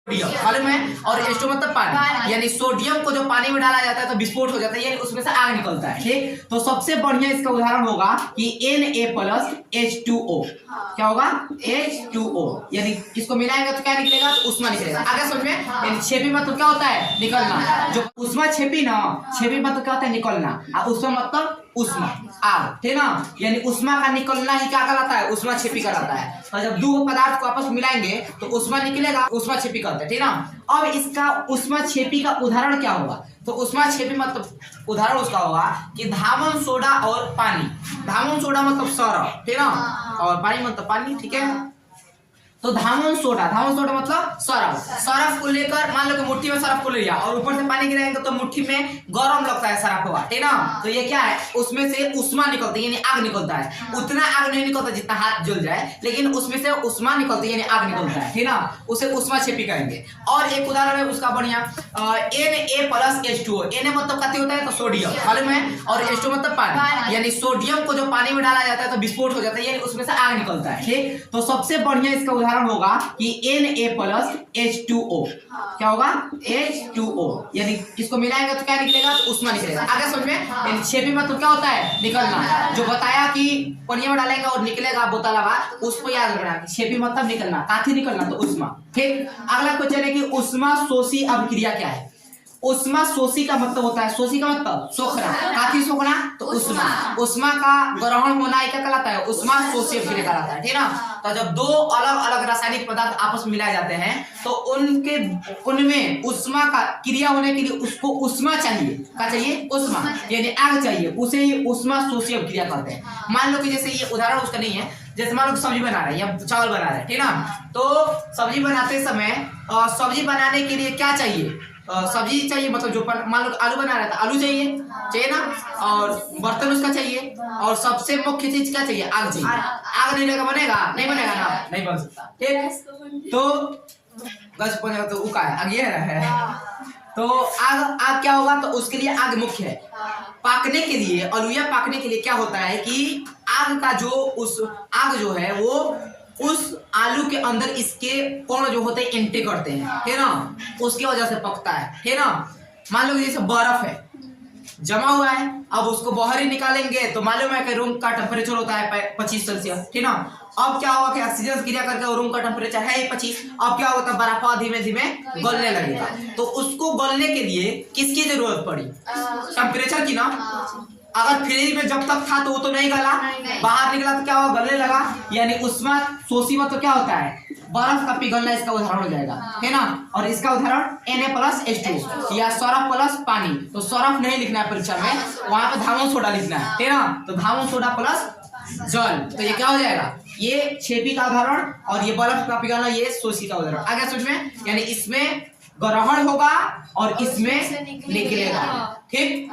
Sodium मालूम है। और H2 मतलब पानी, यानी सोडियम को जो पानी में डाला जाता है तो विस्फोट हो जाता है, यानी उसमें से आग निकलता है। ठीक, तो सबसे बढ़िया इसका उदाहरण होगा कि Na+H2O। क्या होगा? H2O, यानी इसको मिलाएंगे तो क्या निकलेगा? तो उष्मा निकलेगा। आगे समझ में? यानी छेपी मतलब क्या होता है? निकलना। जो उष्मा छेपी ना, छेपी मतलब क्या होता है? निकलना। और उष्मा मतलब उष्मा, आग, ठीक ना। यानी उष्मा का निकलना ही क्या कहलाता है? उष्मा छेपी कहलाता है। और जब दो पदार्थ को आपस में मिलाएंगे तो उष्मा निकलेगा, उष्मा छेपी कहते हैं, ठीक ना। अब इसका उष्मा छेपी का उदाहरण क्या होगा? तो उष्मा छेपी मतलब उदाहरण उसका होगा कि धामन सोडा और पानी। धामन सोडा मतलब सरफ, ठीक ना, और पानी मतलब पानी, ठीक है। तो धामन सोडा मतलब सरफ। सरफ को लेकर मान लो कि मुट्ठी में सरफ को ले लिया और ऊपर से पानी गिराएंगे तो मुट्ठी में गरम लगता है सरफ हुआ, ठीक ना। तो ये क्या है? उसमें से उष्मा निकलती है, यानी आग निकलता है। उतना आग नहीं निकलता जितना हाथ जल जाए, लेकिन उसमें से उष्मा निकलती है, यानी आग निकलता है, ठीक ना। उसे उष्मा छेपी कहेंगे। और एक उदाहरण है उसका बढ़िया, Na+H2O। Na मतलब कथी होता है? तो सोडियम मालूम है। और H2 मतलब पानी, यानी सोडियम को जो पानी में डाला जाता है तो विस्फोट हो जाता है, यानी उसमें से आग निकलता है। ठीक, तो सबसे बढ़िया इसका उदाहरण होगा कि Na+H2O। क्या होगा? H2O, यानी इसको मिलाएंगे तो क्या निकलेगा? तो उष्मा निकलेगा। आगे समझ में? यानी छेपी मतलब क्या होता है? निकलना। जो बताया कि पानी में डालेंगे और निकलेगा बोतल लगा, उसको याद रखना कि छेपी मतलब निकलना। काथी निकलना? तो उष्मा। ठीक, अगला क्वेश्चन है कि उष्मा शोषी अभिक्रिया क्या है? उष्मा शोषी का मतलब होता है, शोषी का मतलब सोखना। काथी सोखना? तो उष्मा। उष्मा का ग्रहण होना क्या कहलाता है? उष्मा शोषी अभिक्रिया कहलाता है, ठीक ना। तो जब दो अलग अलग रासायनिक पदार्थ आपस में मिलाए जाते हैं तो उनमें उष्मा का क्रिया होने के लिए उसको उष्मा चाहिए। क्या चाहिए? उष्मा, यानी आग चाहिए। उसे ही उष्मा शोषी अभिक्रिया कहते हैं। मान लो कि जैसे ये उदाहरण उसका नहीं है, जैसे मान लो सब्जी बना रहे हैं या चावल बना रहे हैं, ठीक ना। तो सब्जी बनाते समय सब्जी बनाने के लिए क्या चाहिए? सब्जी चाहिए, मतलब जो मान लो आलू बना रहा है तो आलू चाहिए ना, और बर्तन उसका चाहिए, और सबसे मुख्य चीज क्या चाहिए? आग चाहिए। आग नहीं लगा बनेगा? नहीं बनेगा ना, नहीं बन सकता। ठीक, तो गैस बनेगा तो उका है, आग ये है। तो आग क्या होगा? तो उसके लिए आग मुख्य है। पाकने के लिए, आलूया पाकने के लिए क्या होता है कि आग का आग जो है वो उस आलू के अंदर इसके कण जो होते हैं एंट्री करते हैं, ठीक ना, उसकी वजह से पकता है, ठीक ना। मान लो जैसे बर्फ है जमा हुआ है, अब उसको बाहर ही निकालेंगे तो मालूम है कि रूम का टेम्परेचर होता है 25 सेल्सियस, ठीक ना। अब क्या होगा कि ऑक्सीजन क्रिया करके रूम का टेम्परेचर है 25। अब क्या होता है? बर्फ धीमे धीमे गलने लगेगा। तो उसको गलने के लिए किसकी जरूरत पड़ी? टेम्परेचर की ना। अगर फ्रिज में जब तक था तो वो तो नहीं गला, बाहर निकला तो क्या हुआ? गलने लगा। यानी उष्मा शोषी मतलब क्या होता है? बर्फ का पिघलना इसका उदाहरण हो जाएगा, है ना। और इसका उदाहरण Na+H2 या सरफ प्लस पानी। तो सरफ नहीं लिखना है परीक्षा में, वहां पे धामन सोडा लिखना है ना। तो धामन सोडा प्लस जल, तो ये क्या हो जाएगा? ये छेपी का उदाहरण, और ये बर्फ का पिघलना ये शोषी का उदाहरण। आगे समझ में? यानी इसमें ग्रहण होगा और इसमें निकलेगा। ठीक।